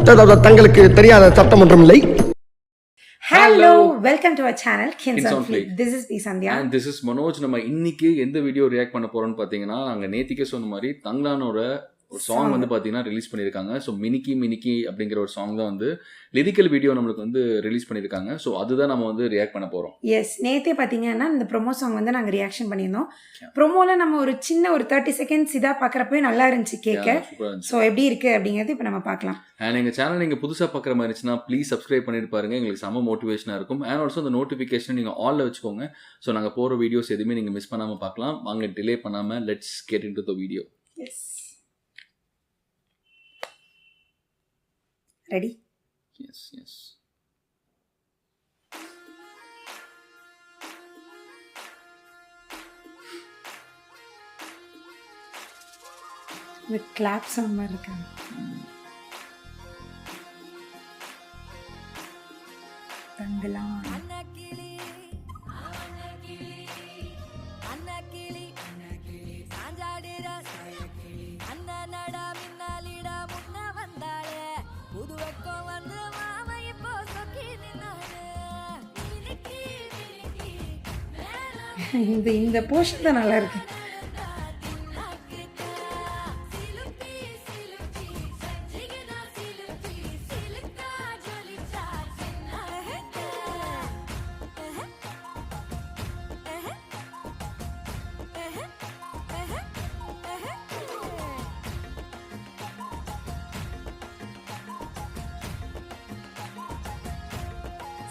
தங்களுக்கு தெரியாத சட்டம் ஒன்றும் இல்லை. Hello, welcome to our channel Kins on Fleek. This is P. Sandhya and this is Manoj. நம்ம இன்னைக்கு எந்த வீடியோ ரியாக்ட் பண்ண போறோம்னு பாத்தீங்கன்னா, நாங்க நேத்திக்கே சொன்ன மாதிரி தங்கலானோட ஒரு சாங் வந்து பாத்தீங்கன்னா ரிலீஸ் பண்ணிருக்காங்க. ஸோ மினிக்கி அப்படிங்கிற ஒரு சாங் தான் வந்து லிரிக்கல் வீடியோ நம்மளுக்கு வந்து ரிலீஸ் பண்ணிருக்காங்க. ஸோ அதுதான் நம்ம வந்து ரியாக்ட் பண்ண போறோம். எஸ், நேத்தே பாத்தீங்கன்னா இந்த ப்ரோமோ சாங் வந்து நாங்க ரியாக்ஷன் பண்ணியிருந்தோம். ப்ரோமோல நம்ம ஒரு சின்ன ஒரு 30 செகண்ட்ஸ் இதா பாக்குறப்பவே நல்லா இருந்துச்சு கேட்க. ஸோ எப்படி இருக்கு அப்படிங்கிறது இப்போ நம்ம பார்க்கலாம். அண்ட் எங்க சேனல் நீங்க புதுசா பாக்குற மாதிரி இருந்துச்சுன்னா ப்ளீஸ் சப்ஸ்கிரைப் பண்ணிட்டு பாருங்க. எங்களுக்கு செம மோட்டிவேஷனா இருக்கும். அண்ட் ஆல்சோ அந்த நோட்டிஃபிகேஷன் நீங்க ஆல்ல வச்சுக்கோங்க. ஸோ நாங்க போற வீடியோஸ் எதுவுமே நீங்க மிஸ் பண்ணாம பார்க்கலாம். வாங்க டிலே பண்ணாம let's get into the video. Yes, ready? Yes. இந்த கிளாப் சவுண்ட் மாதிரி இருக்காங்க. தங்கலாம் இந்த போர்ஷன் தான் நல்லா இருக்கு.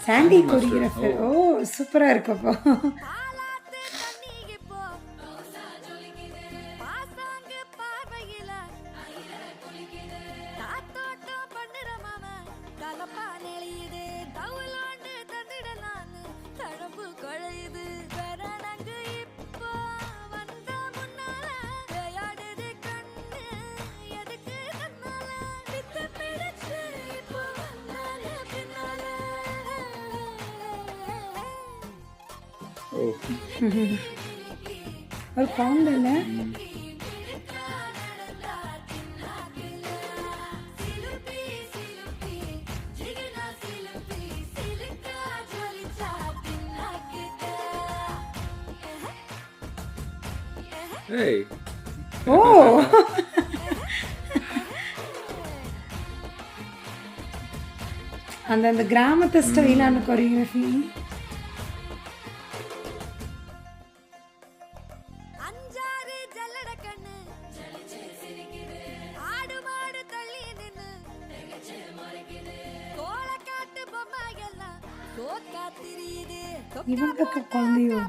சாண்டி கோரியோகிராஃபர். ஓ, சூப்பரா இருக்கு. அப்போ ஒரு பாம்பு இல்ல? ஓ, அந்த கிராமத்து ஸ்டைலான கோரியோகிராஃபி. இவங்க குழந்தையோ?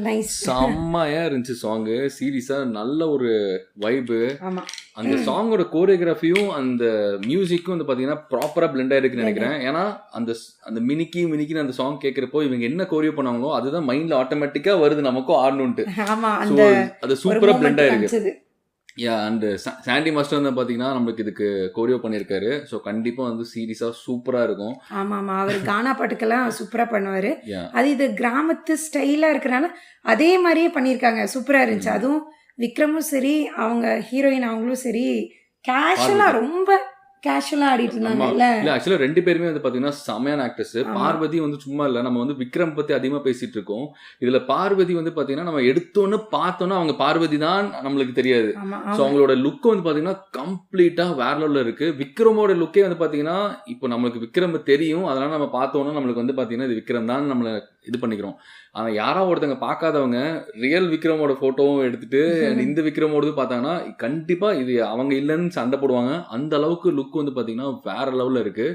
நைஸ். செம்மையா இருந்துச்சு சாங். சீரியஸா நல்ல ஒரு வைபு. அந்த சாங்கோட கோரியோகிராஃபியும் அந்த மியூசிக்கும் வந்து பாத்தீங்கன்னா ப்ராப்பரா பிளெண்ட் ஆயிருக்குன்னு நினைக்கிறேன். ஏன்னா அந்த மினிக்கின்னு அந்த சாங் கேட்கிறப்போ இவங்க என்ன கோரியோ பண்ணாங்களோ அதுதான் மைண்ட்ல ஆட்டோமேட்டிக்கா வருது நமக்கும் ஆடணும்ட்டு. அது சூப்பரா பிளெண்ட் ஆயிருக்கு. அண்ட் சாண்டி மாஸ்டர் வந்து பாத்தீங்கன்னா நம்மளுக்கு இதுக்கு கோரியோ பண்ணிருக்காரு. ஸோ கண்டிப்பா வந்து சீரியஸா சூப்பரா இருக்கும். ஆமா, அவர் கானா பாட்டுக்கெல்லாம் சூப்பரா பண்ணுவாரு. அது இது கிராமத்து ஸ்டைலா இருக்கனால அதே மாதிரியே பண்ணிருக்காங்க. சூப்பரா இருந்துச்சு. அதுவும் விக்ரமும் சரி, அவங்க ஹீரோயின் அவங்களும் சரி, கேஷுவலா ரொம்ப கேஷுவலா ஆடிட்டு இருந்தாங்க இல்ல. இல்ல ஆக்சுவலா 2 பேருமே வந்து பாத்தீங்கன்னா செமையான ஆக்டர்ஸ். பார்வதி வந்து சும்மா இல்ல, நம்ம வந்து விக்ரம் பத்தி அதிகமா பேசிட்டு இருக்கோம். இதுல பார்வதி வந்து பாத்தீங்கன்னா நம்ம எடுத்தோன்னு பார்த்தோன்னா அவங்க பார்வதி தான் நம்மளுக்கு தெரியாது. ஸோ அவங்களோட லுக் வந்து பாத்தீங்கன்னா கம்ப்ளீட்டா வேற லெவல்ல இருக்கு. விக்ரமோட லுக்கே வந்து பாத்தீங்கன்னா இப்போ நம்மளுக்கு விக்ரம் தெரியும், அதனால நம்ம பார்த்தோன்னா நம்மளுக்கு வந்து பாத்தீங்கன்னா இது விக்ரம் தான் நம்மள இது பண்ணிக்கிறோம். ஆனா யாரா ஒருத்தங்க பார்க்காதவங்க ரியல் விக்ரமோட போட்டோவும் எடுத்துட்டு இந்த விக்ரமோடது பார்த்தாங்கன்னா கண்டிப்பா இது அவங்க இல்லைன்னு சண்டை போடுவாங்க. அந்த அளவுக்கு லுக் வந்து பாத்தீங்கன்னா வேற லெவல்ல இருக்கு.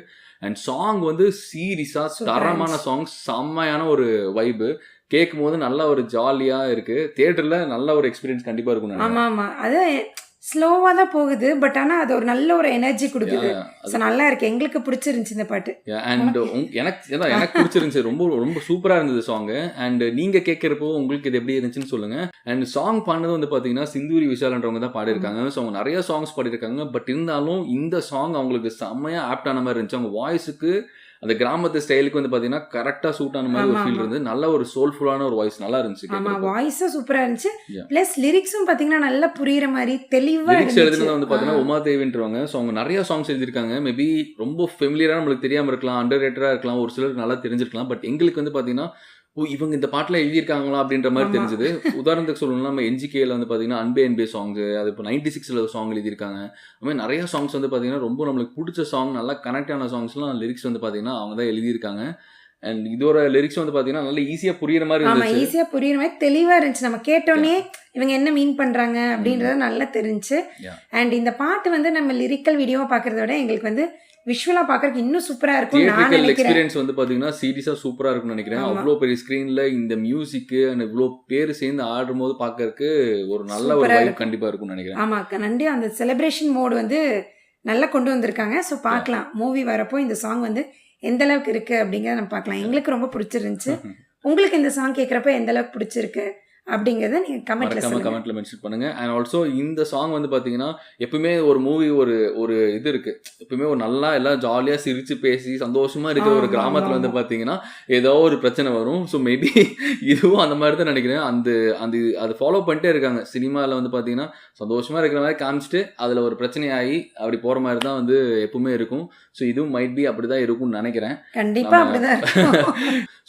அண்ட் சாங் வந்து சீரியஸா தரமான சாங், செம்மையான ஒரு வைபு. கேட்கும் போது நல்ல ஒரு ஜாலியா இருக்கு. தியேட்டர்ல நல்ல ஒரு எக்ஸ்பீரியன்ஸ் கண்டிப்பா இருக்கும். ஆமா ஆமா, அது ஸ்லோவா தான் போகுது, பட் ஆனா அது ஒரு நல்ல ஒரு எனர்ஜி கொடுக்குது. சோ நல்லா இருக்கு, எங்களுக்கு பிடிச்சிருந்துச்சு இந்த பாட்டு. அண்ட் எனக்கு பிடிச்சிருந்துச்சு, ரொம்ப ரொம்ப சூப்பரா இருந்தது சாங். அண்ட் நீங்க கேட்கிறப்போ உங்களுக்கு இது எப்படி இருந்துச்சுன்னு சொல்லுங்க. அண்ட் சாங் பாடினது வந்து பாத்தீங்கன்னா சிந்தூரி விஷால்ன்றவங்க தான் பாடியிருக்காங்க. ஸோ அவங்க நிறைய சாங்ஸ் பாடியிருக்காங்க, பட் இருந்தாலும் இந்த சாங் அவங்களுக்கு செம்மையா ஆப்டான மாதிரி இருந்துச்சு. அவங்க வாய்ஸுக்கு அந்த கிராமத்து ஸ்டைலுக்கு வந்து பாத்தீங்கன்னா கரெக்டா சூட் ஆன மாதிரி ஒரு ஃபீல் இருந்தது. நல்ல ஒரு சோல்ஃபுல்லான ஒரு வாய்ஸ், நல்லா இருந்துச்சு. ஆமா, வாய்ஸும் சூப்பரா இருந்துச்சு. பிளஸ் லிரிக்ஸும் பாத்தீங்கன்னா நல்லா புரியுற மாதிரி தெளிவா லிரிக்ஸ் எழுதுனது வந்து பாத்தீங்கன்னா உமா தேவின்றவங்க. ஸோ அவங்க நிறைய சாங்ஸ் எழுதியிருக்காங்க. மேபி ரொம்ப ஃபெமிலியரா நம்மளுக்கு தெரியாம இருக்கலாம், அண்டர் ரேட்டடா இருக்கலாம், ஒரு சிலருக்கு நல்லா தெரிஞ்சிருக்கலாம். பட் எங்களுக்கு வந்து பாத்தீங்கன்னா இவங்க இந்த பாட்டுல எழுதியிருக்காங்களா அப்படின்ற மாதிரி தெரிஞ்சது. உதாரணத்துக்கு சொல்லணும்னா நம்ம என்ஜிகேல வந்து பாத்தீங்கன்னா அன்பே அன்பே சாங், அது இப்போ 96ல சாங் எழுதியிருக்காங்க. அது மாதிரி நிறைய சாங்ஸ் வந்து பாத்தீங்கன்னா ரொம்ப நம்மளுக்கு பிடிச்ச சாங், நல்லா கனெக்ட் ஆன சாங்ஸ்லாம் லிரிக்ஸ் வந்து பாத்தீங்கன்னா அவங்க தான் எழுதியிருக்காங்க. அண்ட் இதோட லிரிக்ஸ் வந்து பாத்தீங்கன்னா நல்லா ஈஸியா புரியுற மாதிரி இருந்துச்சு. ஈஸியா புரியுற மாதிரி தெளிவா இருந்துச்சு. நம்ம கேட்டோன்னே இவங்க என்ன மீன் பண்றாங்க அப்படின்றது நல்லா தெரிஞ்சு. அண்ட் இந்த பாட்டு வந்து நம்ம லிரிக்கல் வீடியோவை பாக்குறத விட எங்களுக்கு வந்து விஷுவலா பாக்குறதுக்கு இன்னும் சூப்பரா இருக்கும். தியேட்ரிக்கல் எக்ஸ்பீரியன்ஸ் வந்து பாத்தீங்கன்னா சீரியஸா சூப்பரா இருக்கும்னு நினைக்கிறேன். அவ்வளவு பெரிய ஸ்கிரீன்ல இந்த மியூசிக் அண்ட் இவ்வளவு பேர் சேர்ந்து ஆடும் போது பாக்குறதுக்கு ஒரு நல்ல ஒரு வைப் கண்டிப்பா இருக்கும்னு நினைக்கிறேன். ஆமா, நன்றி. அந்த செலிப்ரேஷன் மோட் வந்து நல்லா கொண்டு வந்திருக்காங்க. ஸோ பார்க்கலாம், மூவி வரப்போ இந்த சாங் வந்து எந்த அளவுக்கு இருக்கு அப்படிங்கறத நம்ம பார்க்கலாம். எங்களுக்கு ரொம்ப பிடிச்சிருந்துச்சு. உங்களுக்கு இந்த சாங் கேட்கறப்ப எந்த அளவுக்கு பிடிச்சிருக்கு அப்படிங்கறத நீங்க கமெண்ட்ல மென்ஷன் பண்ணுங்க. அண்ட் ஆல்சோ இந்த சாங் வந்து பாத்தீங்கன்னா எப்பவுமே ஒரு மூவி ஒரு இது இருக்கு, எப்பவுமே ஒரு நல்லா எல்லாம் ஜாலியா சிரிச்சு பேசி சந்தோஷமா இருக்கிற ஒரு கிராமத்துல வந்து பாத்தீங்கன்னா ஏதோ ஒரு பிரச்சனை வரும். ஸோ மேபி இதுவும் அந்த மாதிரி தான் நினைக்கிறேன். அது ஃபாலோ பண்ணிட்டே இருக்காங்க. சினிமாவில் வந்து பாத்தீங்கன்னா சந்தோஷமா இருக்கிற மாதிரி காமிச்சிட்டு அதுல ஒரு பிரச்சனை ஆகி அப்படி போற மாதிரி தான் வந்து எப்பவுமே இருக்கும். ஸோ இதுவும் மைட் பி அப்படிதான் இருக்கும்னு நினைக்கிறேன். கண்டிப்பா அப்படிதான்.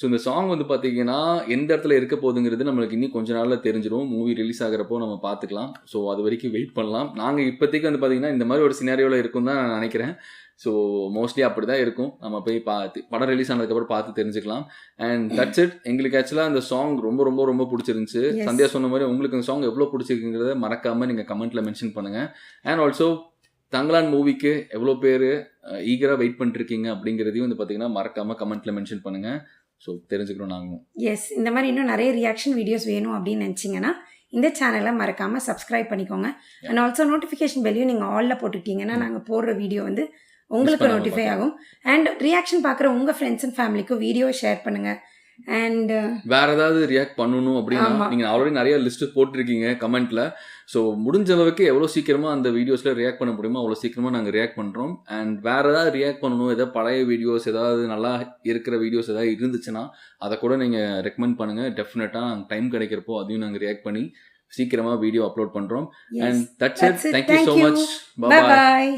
ஸோ இந்த சாங் வந்து பாத்தீங்கன்னா எந்த இடத்துல இருக்க போகுதுங்கிறது நம்மளுக்கு இன்னும் கொஞ்ச நாள்ல தெரிஞ்சிடும். மூவி ரிலீஸ் ஆகிறப்போ நம்ம பார்த்துக்கலாம். ஸோ அது வரைக்கும் வெயிட் பண்ணலாம். நாங்கள் இப்போதைக்கு வந்து பார்த்தீங்கன்னா இந்த மாதிரி ஒரு சினாரியோவில் இருக்கும் தான் நான் நினைக்கிறேன். ஸோ மோஸ்ட்லி அப்படி தான் இருக்கும். நம்ம போய் படம் ரிலீஸ் ஆனதுக்கப்புறம் பார்த்து தெரிஞ்சுக்கலாம். And that's it. எங்களுக்கு ஆக்சுவலாக அந்த சாங் ரொம்ப ரொம்ப ரொம்ப பிடிச்சிருந்துச்சு. சந்தியா சொன்ன மாதிரி உங்களுக்கு அந்த சாங் எவ்வளோ பிடிச்சிருக்குங்கிறத மறக்காமல் நீங்கள் கமெண்ட்டில் மென்ஷன் பண்ணுங்கள். அண்ட் ஆல்சோ தங்கலான் மூவிக்கு எவ்வளோ பேர் ஈகராக வெயிட் பண்ணிருக்கீங்க அப்படிங்கிறதையும் வந்து பார்த்தீங்கன்னா மறக்காமல் கமெண்ட்டில் மென்ஷன் பண்ணுங்கள். ஸோ தெரிஞ்சுக்கிறோம் நாங்களும். எஸ், இந்த மாதிரி இன்னும் நிறைய ரியாக்ஷன் வீடியோஸ் வேணும் அப்படின்னு நினச்சிங்கன்னா இந்த சேனலை மறக்காமல் சப்ஸ்கிரைப் பண்ணிக்கோங்க. அண்ட் ஆல்சோ நோட்டிஃபிகேஷன் பெல்லையும் நீங்கள் ஆலில் போட்டுக்கிட்டீங்கன்னா நாங்கள் போடுற வீடியோ வந்து உங்களுக்கு நோட்டிஃபை ஆகும். அண்ட் ரியாக்ஷன் பார்க்குற உங்கள் ஃப்ரெண்ட்ஸ் அண்ட் ஃபேமிலிக்கும் வீடியோ ஷேர் பண்ணுங்கள். அண்ட் வேற ஏதாவது ரியாக்ட் பண்ணணும் அப்படின்னா நீங்கள் ஆல்ரெடி நிறைய லிஸ்ட் போட்டிருக்கீங்க கமெண்ட்ல. ஸோ முடிஞ்ச அளவுக்கு எவ்வளோ சீக்கிரமாக அந்த வீடியோஸில் ரியாக்ட் பண்ண முடியுமோ அவ்வளோ சீக்கிரமாக நாங்கள் ரியாக்ட் பண்ணுறோம். அண்ட் வேறு ஏதாவது ரியாக்ட் பண்ணணும், ஏதாவது பழைய வீடியோஸ் ஏதாவது நல்லா இருக்கிற வீடியோஸ் ஏதாவது இருந்துச்சுன்னா அதை கூட நீங்கள் ரெக்கமெண்ட் பண்ணுங்கள். டெஃபினட்டாக நாங்கள் டைம் கிடைக்கிறப்போ அதையும் நாங்கள் ரியாக்ட் பண்ணி சீக்கிரமாக வீடியோ அப்லோட் பண்ணுறோம். And that's it. Thank you so much. Bye bye.